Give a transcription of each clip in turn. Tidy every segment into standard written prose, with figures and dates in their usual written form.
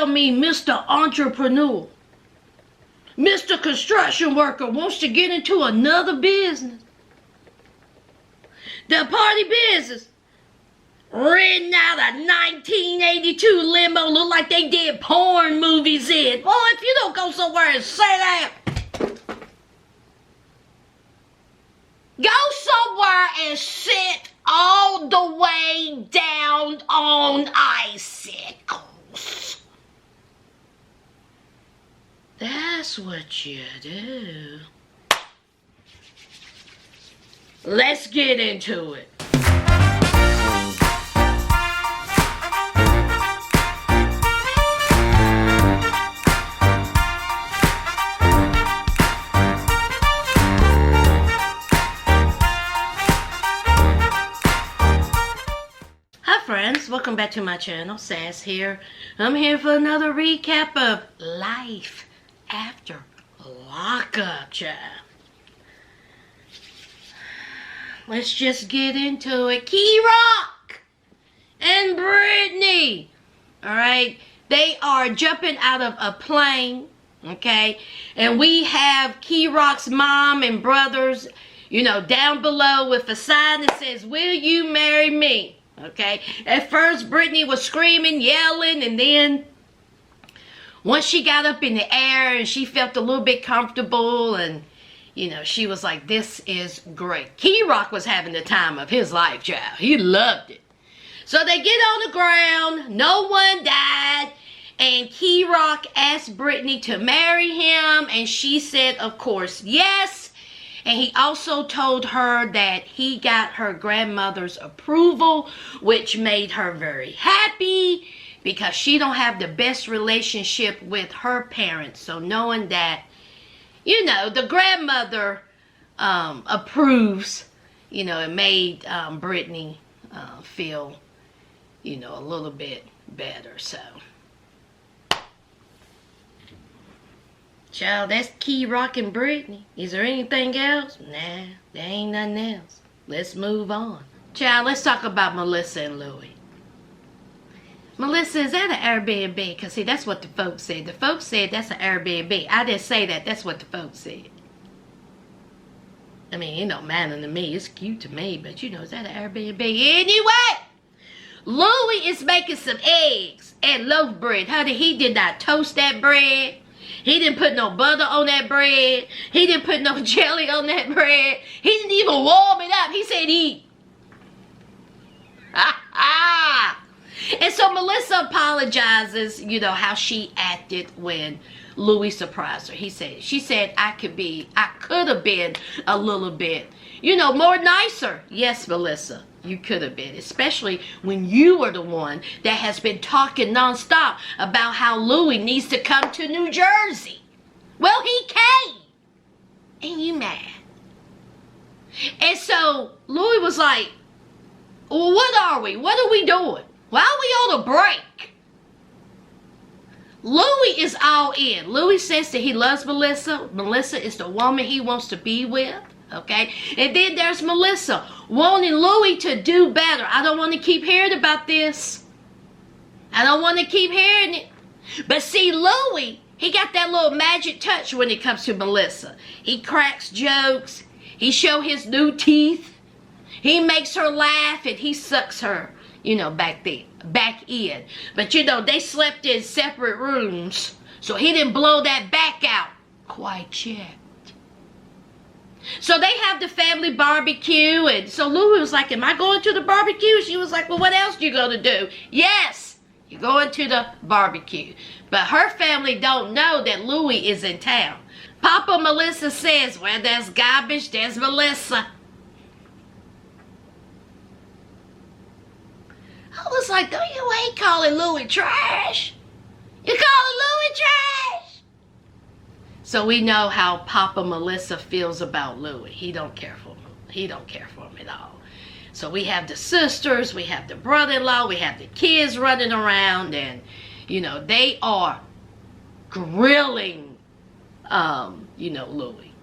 tell me Mr. Entrepreneur, Mr. Construction Worker wants to get into another business. The party business. Renting out a 1982 limo, look like they did porn movies in. Boy, if you don't go somewhere and say that. Go somewhere and sit all the way down on icicles. That's what you do. Let's get into it. Friends, welcome back to my channel. Sass here. I'm here for another recap of life after lockup, child. Let's just get into it. Key Rock and Brittany. Alright, they are jumping out of a plane. Okay, and we have Key Rock's mom and brothers, you know, down below with a sign that says, "Will you marry me?" Okay, at first Brittany was screaming, yelling, and then once she got up in the air and she felt a little bit comfortable, and you know, she was like, this is great. Key Rock was having the time of his life, child. He loved it. So they get on the ground, no one died, and Key Rock asked Brittany to marry him, and she said, of course, yes. And he also told her that he got her grandmother's approval, which made her very happy because she don't have the best relationship with her parents. So knowing that, you know, the grandmother approves, you know, it made Brittany feel, you know, a little bit better. So, child, that's Key Rock and Brittany. Is there anything else? Nah, there ain't nothing else. Let's move on. Child, let's talk about Melissa and Louie. Melissa, is that an Airbnb? Because, see, that's what the folks said. The folks said that's an Airbnb. I didn't say that. That's what the folks said. I mean, it don't matter to me. It's cute to me. But, you know, is that an Airbnb? Anyway, Louie is making some eggs and loaf bread. Honey, he did not toast that bread. He didn't put no butter on that bread. He didn't put no jelly on that bread. He didn't even warm it up. He said eat. And so Melissa apologizes, you know, how she acted when Louie surprised her. She said, I could have been a little bit, you know, more nicer. Yes, Melissa, you could have been, especially when you were the one that has been talking nonstop about how Louie needs to come to New Jersey. Well, he came. And you mad. And so Louie was like, well, what are we? What are we doing? Why are we on a break? Louie is all in. Louie says that he loves Melissa. Melissa is the woman he wants to be with. Okay? And then there's Melissa wanting Louie to do better. I don't want to keep hearing about this. I don't want to keep hearing it. But see, Louie, he got that little magic touch when it comes to Melissa. He cracks jokes. He shows his new teeth. He makes her laugh and he sucks her, you know, back in. But you know, they slept in separate rooms, so he didn't blow that back out quite yet. So they have the family barbecue, and so Louie was like, am I going to the barbecue? She was like, well, what else you going to do? Yes, you're going to the barbecue. But her family don't know that Louie is in town. Papa Melissa says, well, there's garbage, there's Melissa. I was like, no, you ain't calling Louie trash. You calling Louie trash? So we know how Papa Melissa feels about Louie. He don't care for him. He don't care for him at all. So we have the sisters, we have the brother-in-law, we have the kids running around, and, you know, they are grilling, you know, Louie.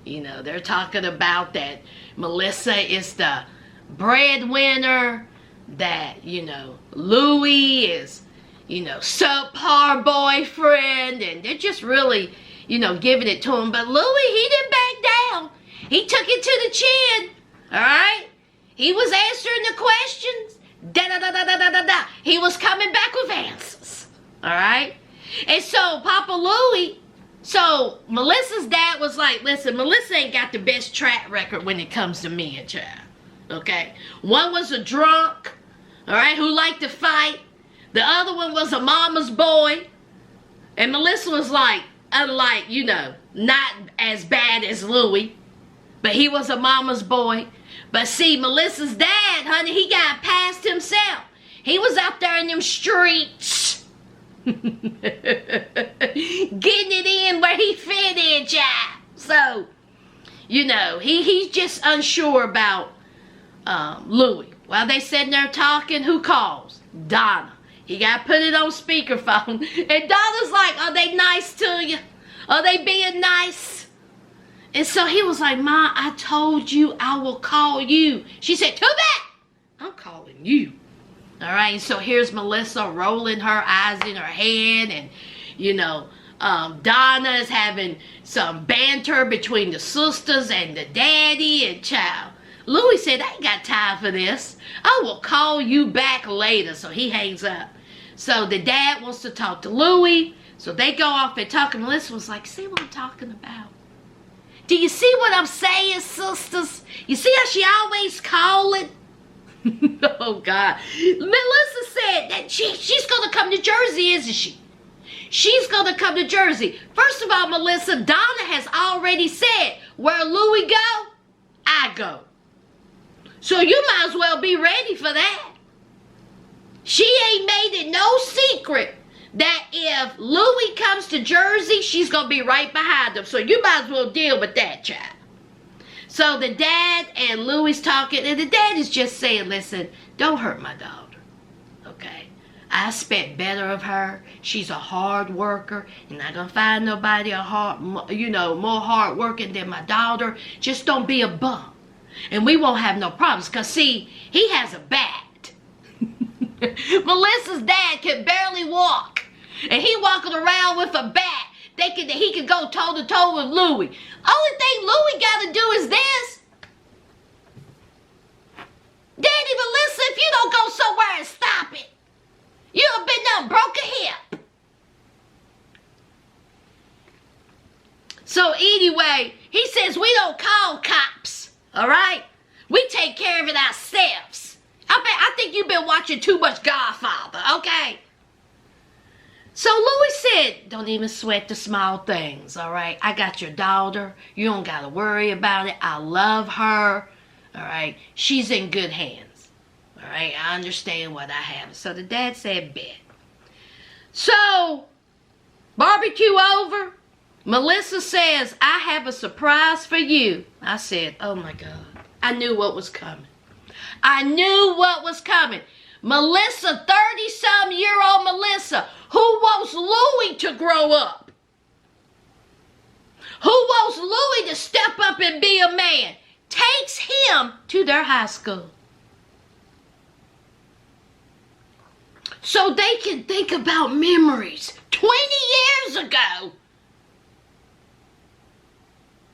You know, they're talking about that Melissa is the breadwinner, that, you know, Louie is, subpar boyfriend, and they're just really, giving it to him. But Louis, he didn't back down. He took it to the chin, all right? He was answering the questions. Da-da-da-da-da-da-da. He was coming back with answers, all right? And so Papa Louis, so Melissa's dad was like, listen, Melissa ain't got the best track record when it comes to men, child, okay? One was a drunk, all right, who liked to fight. The other one was a mama's boy. And Melissa was like, unlike, not as bad as Louis, but he was a mama's boy. But see, Melissa's dad, honey, he got past himself. He was out there in them streets. Getting it in where he fit in, child. So, he's just unsure about Louis. While they sitting there talking, who calls? Donna. He got to put it on speakerphone. And Donna's like, are they nice to you? Are they being nice? And so he was like, Ma, I told you I will call you. She said, too bad. I'm calling you. All right. So here's Melissa rolling her eyes in her head. And, Donna is having some banter between the sisters and the daddy and child. Louis said, I ain't got time for this. I will call you back later. So he hangs up. So the dad wants to talk to Louis. So they go off and talk. And Melissa was like, see what I'm talking about? Do you see what I'm saying, sisters? You see how she always calling? Oh, God. Melissa said that she's going to come to Jersey, isn't she? She's going to come to Jersey. First of all, Melissa, Donna has already said, where Louis go, I go. So you might as well be ready for that. She ain't made it no secret that if Louis comes to Jersey, she's going to be right behind him. So you might as well deal with that, child. So the dad and Louis talking, and the dad is just saying, listen, don't hurt my daughter, okay? I expect better of her. She's a hard worker. You're not going to find nobody more hard working than my daughter. Just don't be a bum. And we won't have no problems. Because, see, he has a bat. Melissa's dad can barely walk. And he walking around with a bat thinking that he could go toe-to-toe with Louis. Only thing Louis got to do is this. Daddy, Melissa, if you don't go somewhere and stop it, you have been done broke a hip. So anyway, he says we don't call cops, all right? We take care of it ourselves. I think you've been watching too much Godfather, okay? So Louis said, don't even sweat the small things, all right? I got your daughter. You don't got to worry about it. I love her, all right? She's in good hands, all right? I understand what I have. So the dad said, bet. So, barbecue over. Melissa says, I have a surprise for you. I said, oh my God. I knew what was coming. I knew what was coming. Melissa, 30-some-year-old Melissa, who wants Louis to grow up? Who wants Louis to step up and be a man? Takes him to their high school. So they can think about memories 20 years ago.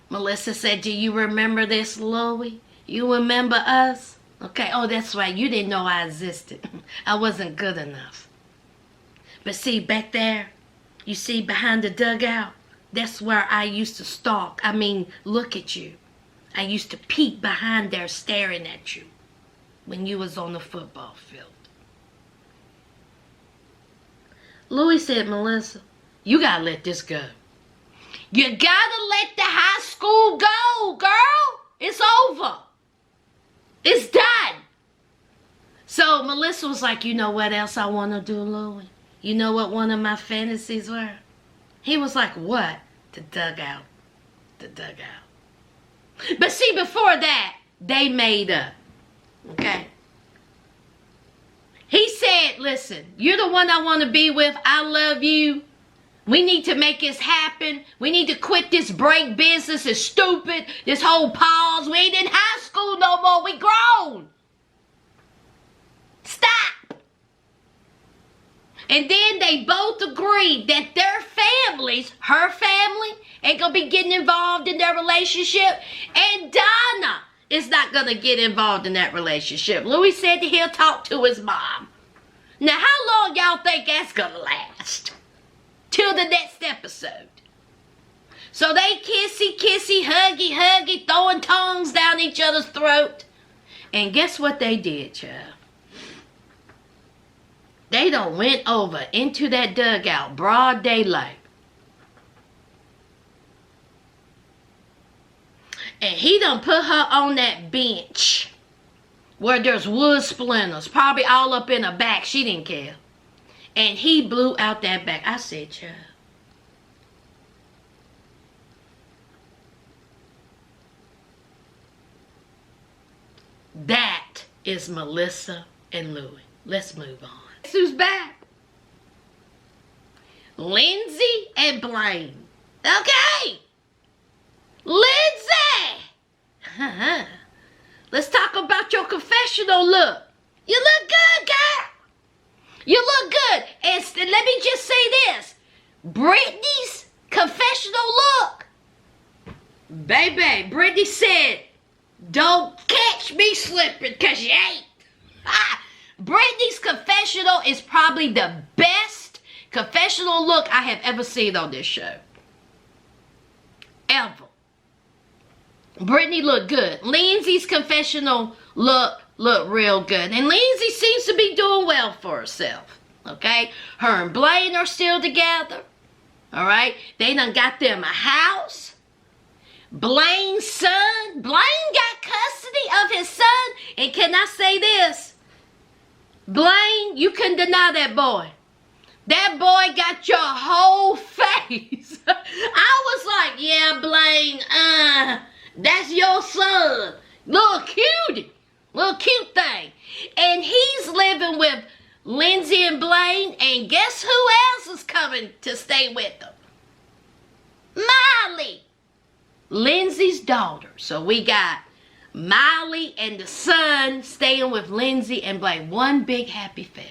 Melissa said, do you remember this, Louis? You remember us? Okay, oh, that's right. You didn't know I existed. I wasn't good enough. But see, back there, you see behind the dugout, that's where I used to stalk. I mean, look at you. I used to peek behind there staring at you when you was on the football field. Louis said, Melissa, you gotta let this go. You gotta let the high school go, girl. It's over. It's done. So Melissa was like, you know what else I want to do, Louis? You know what one of my fantasies were? He was like, what? The dugout. The dugout. But see, before that, they made up. Okay? He said, listen, you're the one I want to be with. I love you. We need to make this happen. We need to quit this break business. It's stupid. This whole pause. We ain't in high school no more. We grown. Stop. And then they both agreed that their families, her family, ain't going to be getting involved in their relationship. And Donna is not going to get involved in that relationship. Louis said that he'll talk to his mom. Now, how long y'all think that's going to last? Till the next episode. So they kissy, kissy, huggy, huggy, throwing tongues down each other's throat. And guess what they did, child? They done went over into that dugout, broad daylight. And he done put her on that bench where there's wood splinters, probably all up in her back. She didn't care. And he blew out that back. I said, child. That is Melissa and Louis. Let's move on. Guess who's back? Lindsay and Blaine. Okay. Lindsay! Let's talk about your confessional look. You look good, girl. You look good. And let me just say this. Brittany's confessional look. Baby, Brittany said, don't catch me slipping because you ain't. Brittany's confessional is probably the best confessional look I have ever seen on this show. Ever. Brittany looked good. Lindsay's confessional look real good. And Lindsay seems to be doing well for herself. Okay? Her and Blaine are still together. Alright? They done got them a house. Blaine's son. Blaine got custody of his son. And can I say this? Blaine, you couldn't deny that boy. That boy got your whole face. I was like, yeah, Blaine, that's your son. Little cutie. Little cute thing. And he's living with Lindsay and Blaine. And guess who else is coming to stay with them? Miley. Lindsay's daughter. So we got Miley and the son staying with Lindsay and Blaine. One big happy family.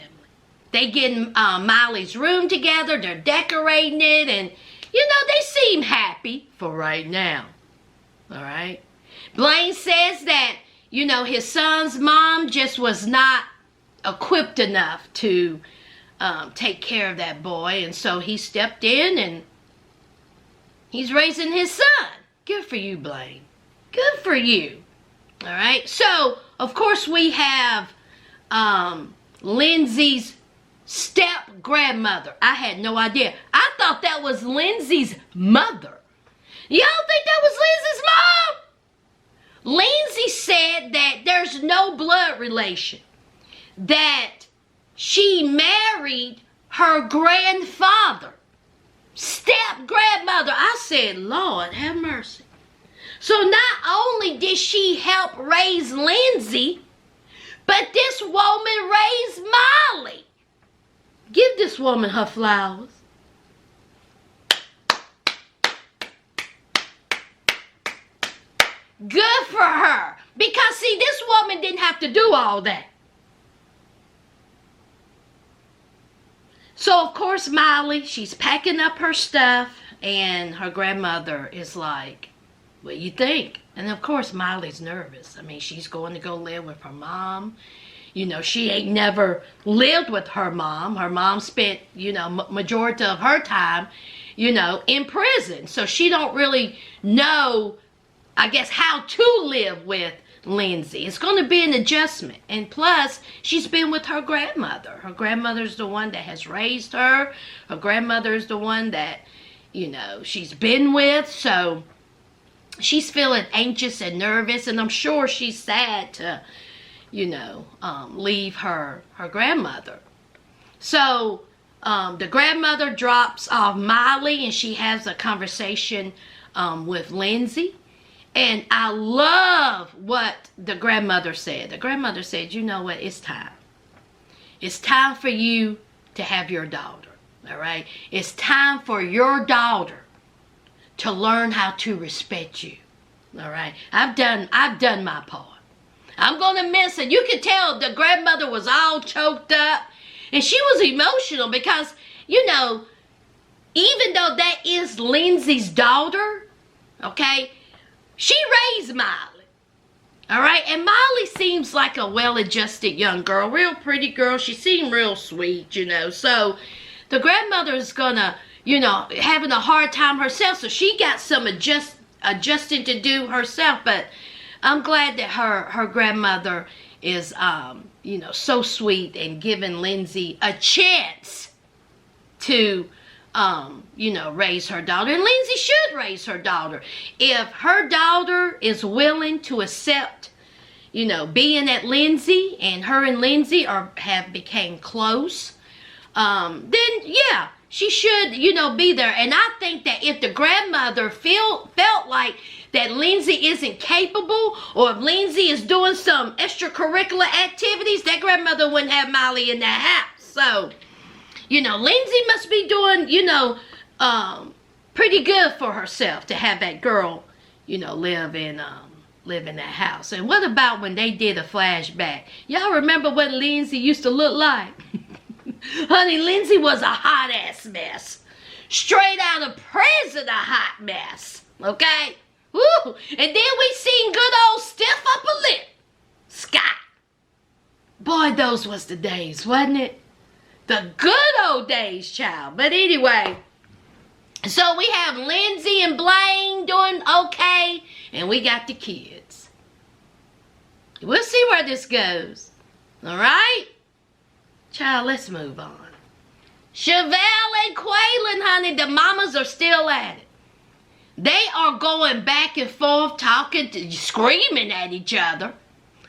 They getting Miley's room together. They're decorating it. And, you know, they seem happy for right now. All right. Blaine says that, you know, his son's mom just was not equipped enough to take care of that boy. And so he stepped in and he's raising his son. Good for you, Blaine. Good for you. All right. So, of course, we have Lindsay's step-grandmother. I had no idea. I thought that was Lindsay's mother. Y'all think that was Lindsay's mom? Lindsay said that there's no blood relation. That she married her grandfather. Step-grandmother. I said, Lord, have mercy. So not only did she help raise Lindsay, but this woman raised Molly. Give this woman her flowers. Good for her. Because, see, this woman didn't have to do all that. So, of course, Molly, she's packing up her stuff, and her grandmother is like, what do you think? And, of course, Molly's nervous. I mean, she's going to go live with her mom. You know, she ain't never lived with her mom. Her mom spent, you know, majority of her time, you know, in prison. So she don't really know, I guess, how to live with Lindsay. It's going to be an adjustment. And plus, she's been with her grandmother. Her grandmother's the one that has raised her. Her grandmother's the one that, you know, she's been with. So she's feeling anxious and nervous. And I'm sure she's sad to, you know, leave her grandmother. So the grandmother drops off Molly and she has a conversation with Lindsay. And I love what the grandmother said. The grandmother said, you know what, it's time. It's time for you to have your daughter, all right? It's time for your daughter to learn how to respect you, all right? I've done my part. I'm going to miss it. You can tell the grandmother was all choked up. And she was emotional because, you know, even though that is Lindsay's daughter, okay, she raised Miley. All right, and Miley seems like a well-adjusted young girl, real pretty girl. She seemed real sweet, you know. So the grandmother is gonna, you know, having a hard time herself. So she got some adjusting to do herself. But I'm glad that her grandmother is, you know, so sweet and giving Lindsay a chance to, you know, raise her daughter. And Lindsay should raise her daughter. If her daughter is willing to accept, you know, being at Lindsay, and her and Lindsay have became close, then yeah, she should, you know, be there. And I think that if the grandmother felt like that Lindsay isn't capable, or if Lindsay is doing some extracurricular activities, that grandmother wouldn't have Miley in that house. So, you know, Lindsay must be doing, you know, pretty good for herself to have that girl, you know, live in that house. And what about when they did a flashback? Y'all remember what Lindsay used to look like? Honey, Lindsay was a hot ass mess. Straight out of prison, a hot mess. Okay? Woo! And then we seen good old stiff upper lip Scott. Boy, those was the days, wasn't it? The good old days, child. But anyway, so we have Lindsay and Blaine doing okay, and we got the kids. We'll see where this goes. All right? Child, let's move on. Chevelle and Quaylin, honey, the mamas are still at it. They are going back and forth, talking, screaming at each other.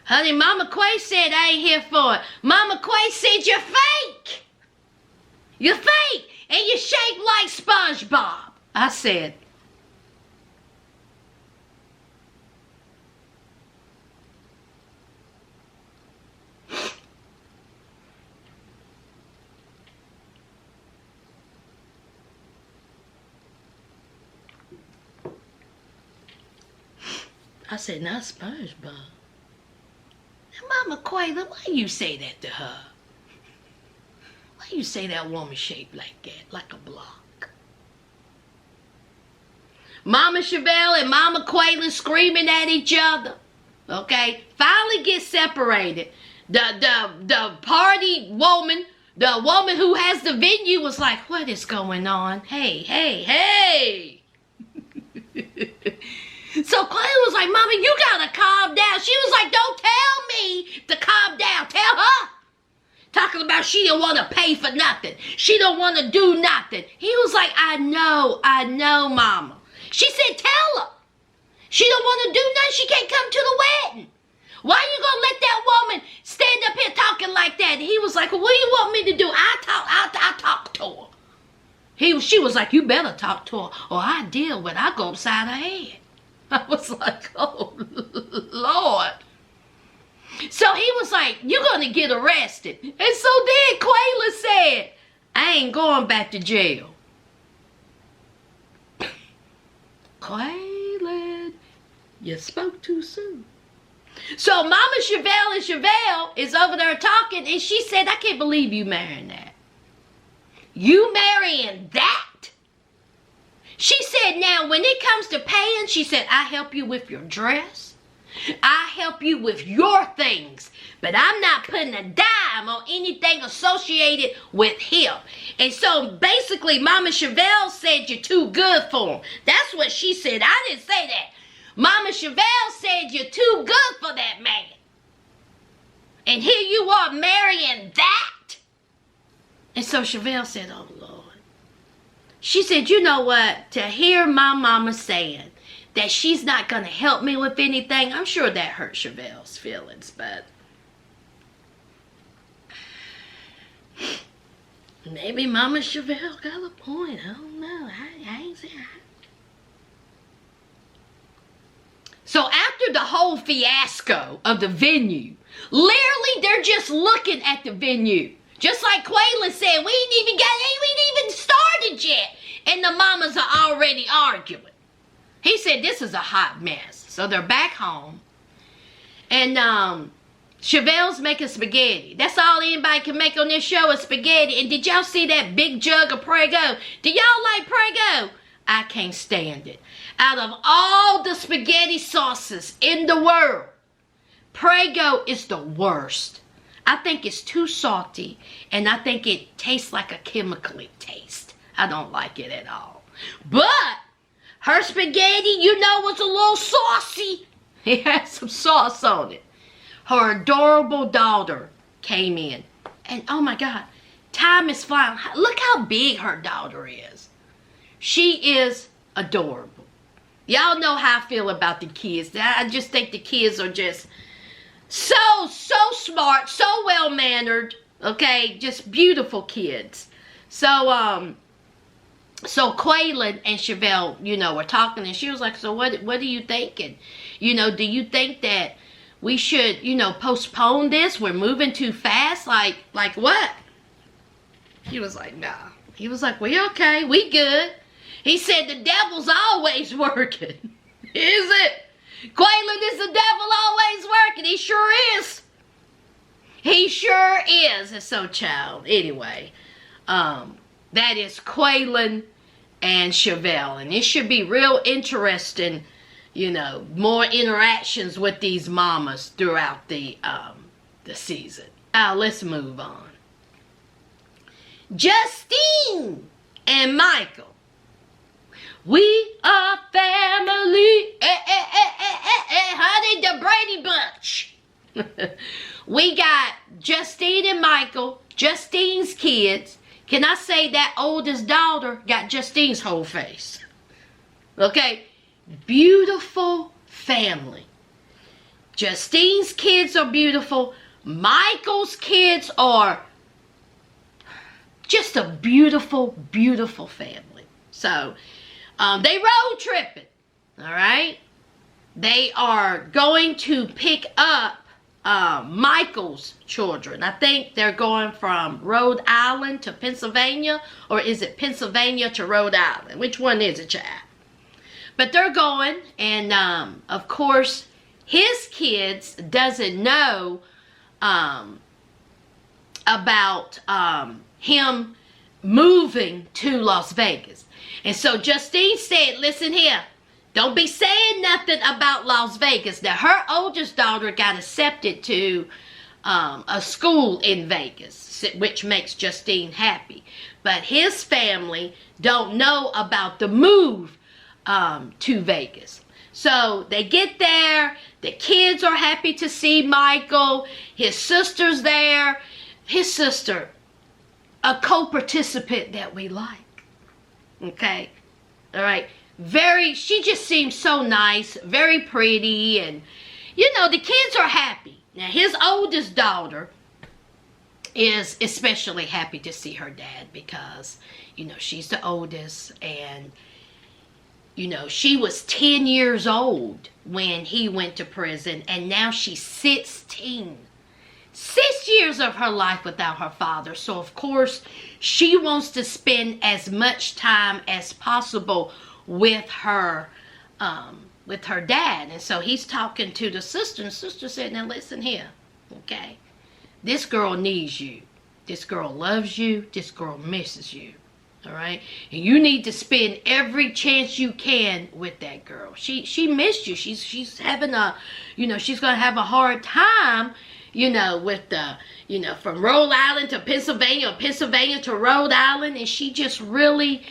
Honey, Mama Quay said, I ain't here for it. Mama Quay said, you're fake. You're fake. And you're shaped like SpongeBob. I said, not SpongeBob. Now, Mama Quayla, why you say that to her? Why you say that woman shaped like that, like a block? Mama Chevelle and Mama Quayla screaming at each other. Okay, finally get separated. The party woman, the woman who has the venue, was like, what is going on? Hey, hey, hey. So Clay was like, Mama, you gotta calm down. She was like, don't tell me to calm down. Tell her. Talking about she don't want to pay for nothing. She don't want to do nothing. He was like, I know, Mama. She said, tell her. She don't want to do nothing. She can't come to the wedding. Why you gonna let that woman stand up here talking like that? And he was like, well, what do you want me to do? I talk to her. She was like, you better talk to her, or I deal with her. I go upside her head. I was like, oh, Lord. So he was like, you're going to get arrested. And so then Quayla said, I ain't going back to jail. Quayla, you spoke too soon. So Mama Chevelle is over there talking, and she said, I can't believe you marrying that. You marrying that? She said, now, when it comes to paying, she said, I help you with your dress. I help you with your things. But I'm not putting a dime on anything associated with him. And so, basically, Mama Chevelle said, you're too good for him. That's what she said. I didn't say that. Mama Chevelle said, you're too good for that man. And here you are marrying that? And so Chevelle said, oh, Lord. She said, you know what, to hear my mama saying that she's not going to help me with anything, I'm sure that hurt Chevelle's feelings, but maybe Mama Chevelle got a point. I don't know. I ain't saying. So after the whole fiasco of the venue, literally they're just looking at the venue. Just like Quayla said, we ain't even started yet. And the mamas are already arguing. He said, this is a hot mess. So they're back home. And Chevelle's making spaghetti. That's all anybody can make on this show is spaghetti. And did y'all see that big jug of Prego? Do y'all like Prego? I can't stand it. Out of all the spaghetti sauces in the world, Prego is the worst. I think it's too salty, and I think it tastes like a chemically taste. I don't like it at all. But her spaghetti, you know, was a little saucy. It had some sauce on it. Her adorable daughter came in. And oh my God, time is flying. Look how big her daughter is. She is adorable. Y'all know how I feel about the kids. I just think the kids are just so smart, so well-mannered. Okay, just beautiful kids. So Quaylin and Chevelle, you know, were talking, and she was like, so what are you thinking? You know, do you think that we should, you know, postpone this? We're moving too fast? Like what? He was like, nah. He was like, we okay. We good. He said the devil's always working. Is it? Quaylin, is the devil always working? He sure is. He sure is. And so, child, anyway, that is Quaylin and Chevelle. And it should be real interesting, you know, more interactions with these mamas throughout the season. Now, let's move on. Justine and Michael. We are family. Honey, the Brady Bunch. We got Justine and Michael, Justine's kids. Can I say that oldest daughter got Justine's whole face? Okay. Beautiful family. Justine's kids are beautiful. Michael's kids are just a beautiful, beautiful family. So, they road tripping, all right? They are going to pick up Michael's children. I think they're going from Rhode Island to Pennsylvania, or is it Pennsylvania to Rhode Island? Which one is it, child? But they're going, and of course, his kids doesn't know about him moving to Las Vegas. And so Justine said, listen here, don't be saying nothing about Las Vegas. Now, her oldest daughter got accepted to a school in Vegas, which makes Justine happy. But his family don't know about the move to Vegas. So they get there. The kids are happy to see Michael. His sister's there. His sister, a co-participant that we like. Okay. All right. She just seems so nice, very pretty, and, you know, the kids are happy. Now, his oldest daughter is especially happy to see her dad because, you know, she's the oldest, and, you know, she was 10 years old when he went to prison, and now she's 16. 6 years of her life without her father. So, of course, she wants to spend as much time as possible with her dad. And so he's talking to the sister, and the sister said, now listen here, okay? This girl needs you. This girl loves you. This girl misses you. All right? And you need to spend every chance you can with that girl. She missed you. She's having a, you know, she's going to have a hard time, you know, with the, you know, from Rhode Island to Pennsylvania, or Pennsylvania to Rhode Island, and she just really,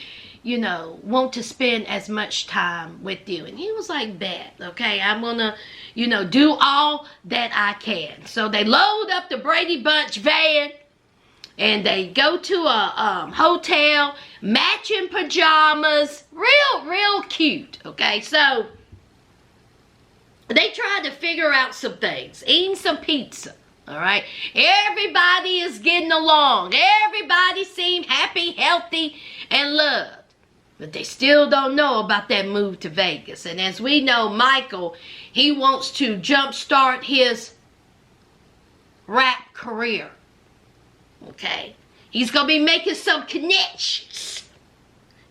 you know, want to spend as much time with you. And he was like, bet, okay, I'm gonna, you know, do all that I can. So they load up the Brady Bunch van, and they go to a hotel, matching pajamas, real cute, okay? So they tried to figure out some things, eating some pizza, all right? Everybody is getting along. Everybody seemed happy, healthy, and loved. But they still don't know about that move to Vegas. And as we know, Michael, he wants to jumpstart his rap career, okay? He's going to be making some connections.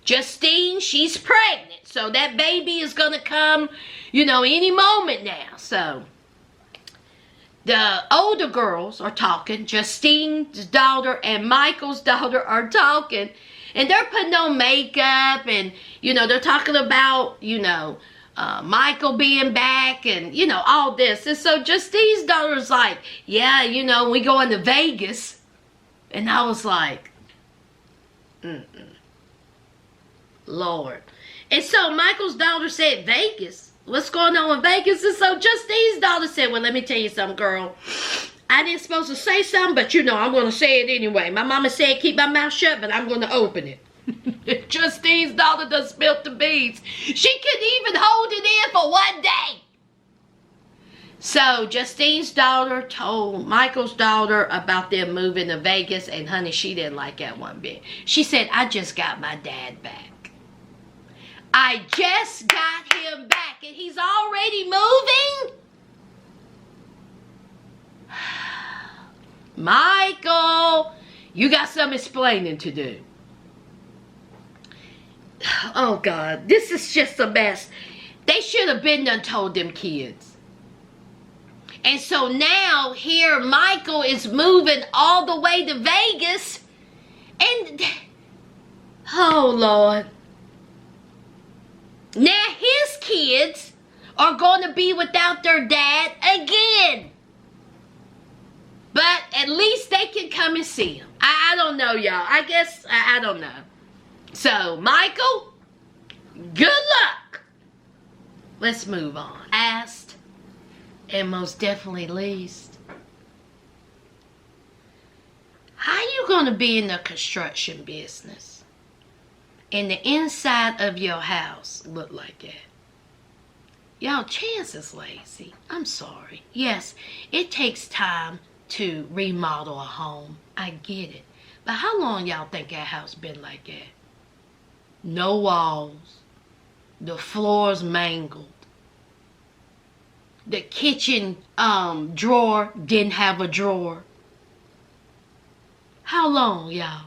Justine, she's pregnant. So that baby is going to come, you know, any moment now. So the older girls are talking. Justine's daughter and Michael's daughter are talking. And they're putting on makeup and, they're talking about, Michael being back and, all this. And so Justine's daughter's like, yeah, we going to Vegas. And I was like, Lord. And so Michael's daughter said, Vegas? What's going on in Vegas? And so Justine's daughter said, well, let me tell you something, girl. I didn't supposed to say something, but I'm going to say it anyway. My mama said keep my mouth shut, but I'm going to open it. Justine's daughter done spilt the beans. She couldn't even hold it in for one day. So Justine's daughter told Michael's daughter about them moving to Vegas, and honey, she didn't like that one bit. She said, I just got my dad back. I just got him back, and he's already moving? Michael, you got some explaining to do. Oh, God, this is just a mess. They should have been done told them kids. And so now, here, Michael is moving all the way to Vegas, and, oh, Lord. Now his kids are going to be without their dad again. But at least they can come and see him. I don't know, y'all. I guess, I don't know. So, Michael, good luck. Let's move on. Last and most definitely least, how you going to be in the construction business and the inside of your house look like that? Y'all, Chance is lazy. I'm sorry. Yes, it takes time to remodel a home. I get it. But how long y'all think that house been like that? No walls. The floors mangled. The kitchen drawer didn't have a drawer. How long, y'all?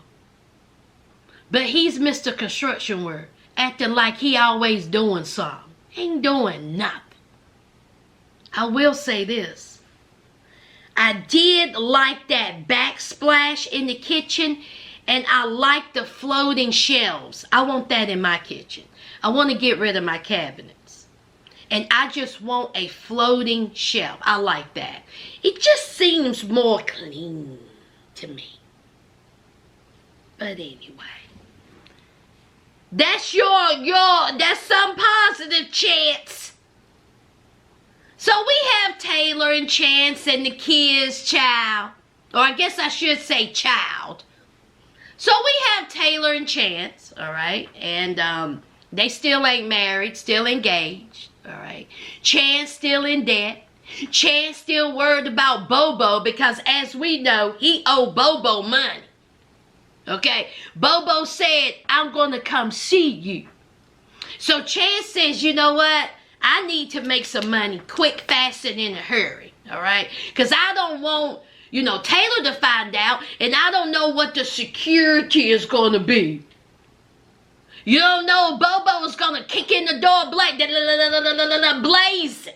But he's Mr. Construction Work, acting like he always doing something. Ain't doing nothing. I will say this. I did like that backsplash in the kitchen, and I like the floating shelves. I want that in my kitchen. I want to get rid of my cabinets. And I just want a floating shelf. I like that. It just seems more clean to me. But anyway. That's that's some positive, Chance. So we have Taylor and Chance and the kids' child. Or I guess I should say child. So we have Taylor and Chance, all right? And they still ain't married, still engaged, all right? Chance still in debt. Chance still worried about Bobo because, as we know, he owed Bobo money. Okay, Bobo said, I'm going to come see you. So Chance says, you know what? I need to make some money quick, fast, and in a hurry. All right? Because I don't want, Taylor to find out, and I don't know what the security is going to be. You don't know Bobo is going to kick in the door blazing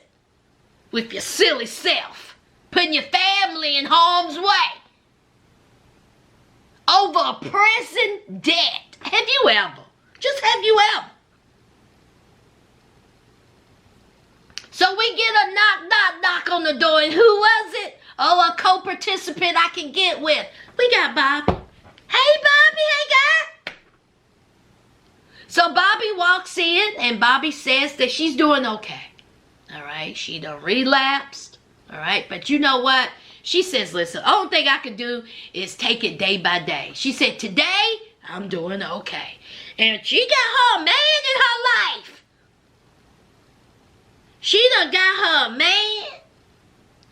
with your silly self, putting your family in harm's way. Over a present debt. Have you ever? Just have you ever? So we get a knock on the door, and who was it? Oh, a co-participant I can get with. We got Bobby. Hey, Bobby, hey, guy. So Bobby walks in, and Bobby says that she's doing okay. All right, she done relapsed. All right, but you know what? She says, listen, the only thing I can do is take it day by day. She said, today, I'm doing okay. And she got her man in her life. She done got her man.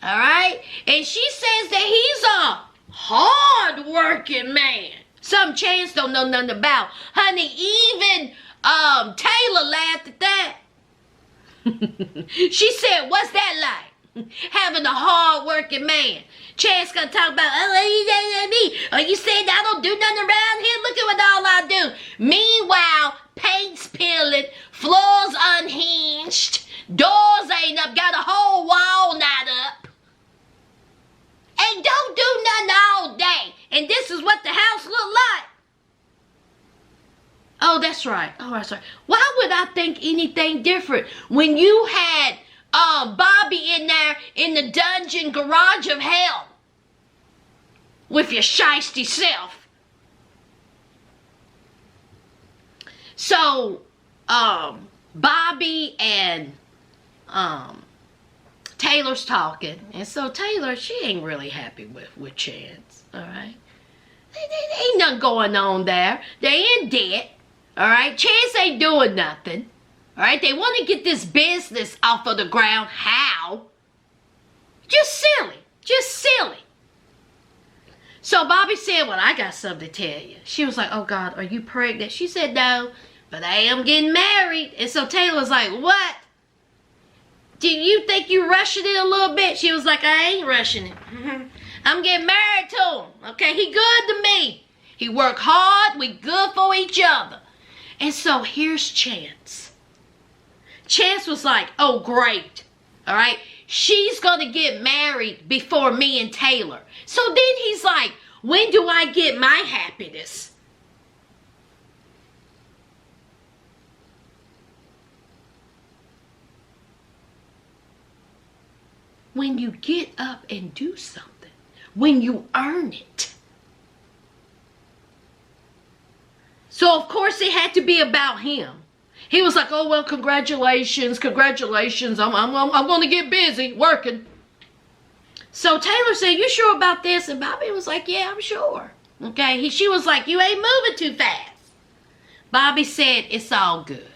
All right? And she says that he's a hard-working man. Some Chance don't know nothing about. Honey, even Taylor laughed at that. She said, what's that like? Having a hard-working man. Chance gonna talk about, you said I don't do nothing around here? Look at what all I do. Meanwhile, paint's peeling, floors unhinged, doors ain't up, got a whole wall knot up. Oh, that's right. Oh, that's right. Why would I think anything different when you had Bobby in there in the dungeon garage of hell with your shiesty self? So, Bobby and Taylor's talking, and so Taylor, she ain't really happy with Chance, all right? There ain't nothing going on there. They in debt, all right? Chance ain't doing nothing, all right? They want to get this business off of the ground. How? Just silly. So Bobby said, well, I got something to tell you. She was like, oh, God, are you pregnant? She said, no, but I am getting married. And so Taylor was like, what? Do you think you rushing it a little bit? She was like, I ain't rushing it. I'm getting married to him. Okay, he good to me. He work hard. We good for each other. And so here's Chance. Chance was like, oh, great. All right. She's going to get married before me and Taylor. So then he's like, when do I get my happiness? When you get up and do something. When you earn it. So of course it had to be about him. He was like, oh, well, congratulations. I'm going to get busy working. So Taylor said, you sure about this? And Bobby was like, yeah, I'm sure. Okay. She was like, you ain't moving too fast. Bobby said, it's all good.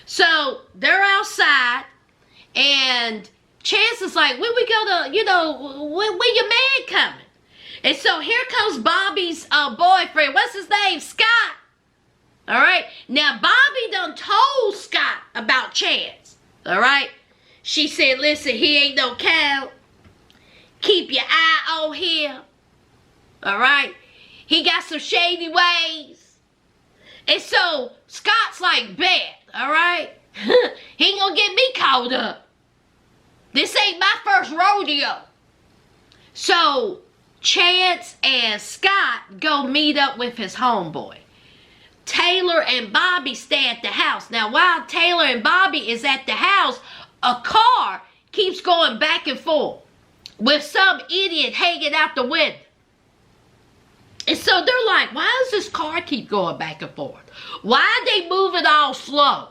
So they're outside, and Chance is like, when we go to, when your man coming? And so here comes Bobby's boyfriend. What's his name? Scott. All right. Now, Bobby done told Scott about Chance. All right. She said, listen, he ain't no cow. Keep your eye on him. All right. He got some shady ways. And so Scott's like, bet. All right. He ain't gonna get me caught up. This ain't my first rodeo. So Chance and Scott go meet up with his homeboy. Taylor and Bobby stay at the house. Now, while Taylor and Bobby is at the house, a car keeps going back and forth with some idiot hanging out the window. And so they're like, why does this car keep going back and forth? Why are they moving all slow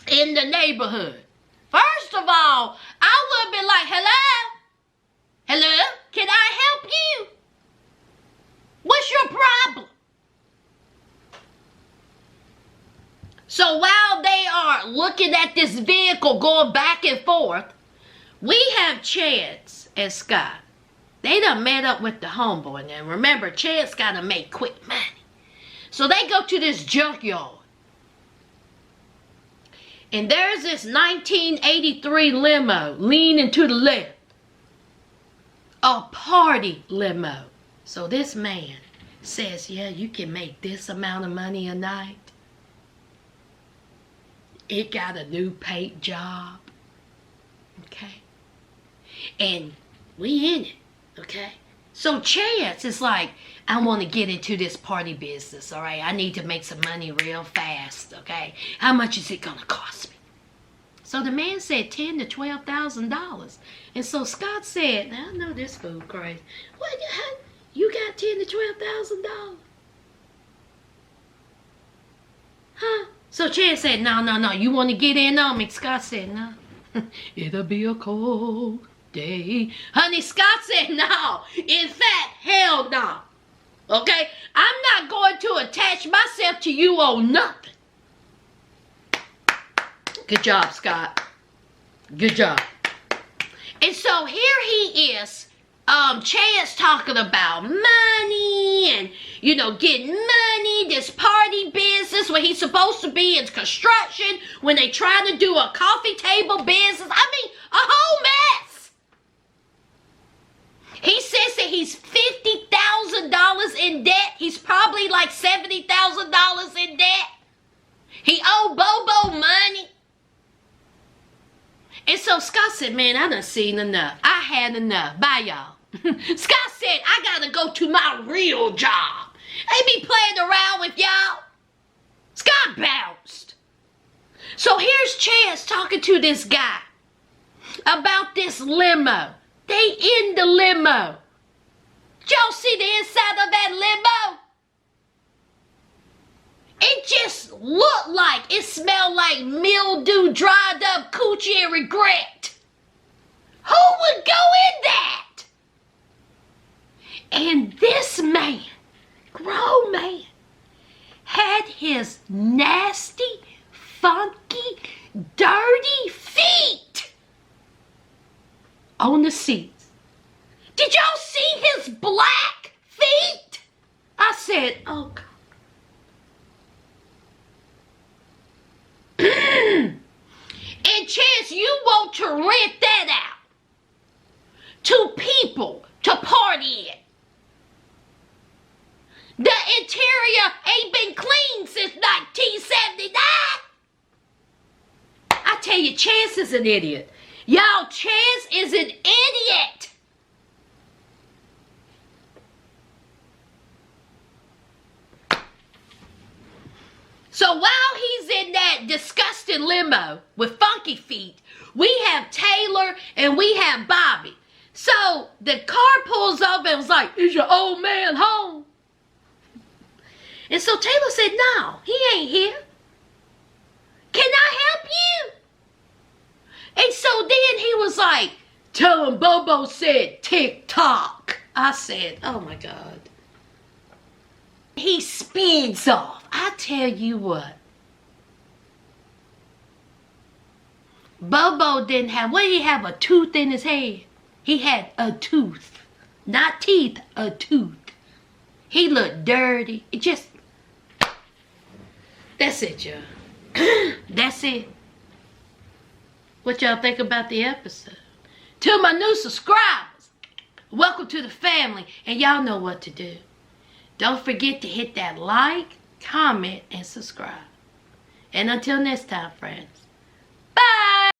in the neighborhood? First of all, I would have been like, hello? Hello? Can I help you? What's your problem? So while they are looking at this vehicle going back and forth, we have Chance and Scott. They done met up with the homeboy. Now remember, Chance got to make quick money. So they go to this junkyard. And there's this 1983 limo leaning to the left. A party limo. So this man says, yeah, you can make this amount of money a night. It got a new paint job. Okay. And we in it. Okay. So Chance is like, I want to get into this party business. All right. I need to make some money real fast. Okay. How much is it going to cost me? So the man said $10,000 to $12,000. And so Scott said, now I know this fool crazy. What? You got $10,000 to $12,000? Huh? So Chance said, no. You want to get in on me? Scott said, no. It'll be a cold day. Honey, Scott said, no. In fact, hell no. Okay? I'm not going to attach myself to you on nothing. Good job, Scott. Good job. And so here he is, Chance talking about money and, getting money, this party business when he's supposed to be in construction, when they trying to do a coffee table business. I mean, a whole mess. He says that he's $50,000 in debt. He's probably like $70,000 in debt. He owed Bobo money. And so Scott said, man, I done seen enough. I had enough. Bye, y'all. Scott said, I gotta go to my real job. I ain't be playing around with y'all. Chance talking to this guy about this limo. They in the limo. Did y'all see the inside of that limo? It just looked like, it smelled like mildew, dried up coochie and regret. Who would go in that? And this man, grown man, had his nasty, funky, dirty feet on the seats. Did y'all see his black feet? I said, oh God. And Chance, you want to rent that out to people to party in. The interior ain't been cleaned since 1979. I tell you, Chance is an idiot. Y'all, Chance is an idiot. So while he's in that disgusting limo with funky feet, we have Taylor and we have Bobby. So the car pulls up and was like, is your old man home? And so Taylor said, no, he ain't here. Can I help you? And so then he was like, tell him Bobo said tick-tock. I said, oh my God. He speeds off. I tell you what. Bobo didn't have, what did he have, a tooth in his head? He had a tooth. Not teeth, a tooth. He looked dirty. It just, that's it, y'all. That's it. What y'all think about the episode? To my new subscribers, welcome to the family. And y'all know what to do. Don't forget to hit that like, comment, and subscribe. And until next time, friends.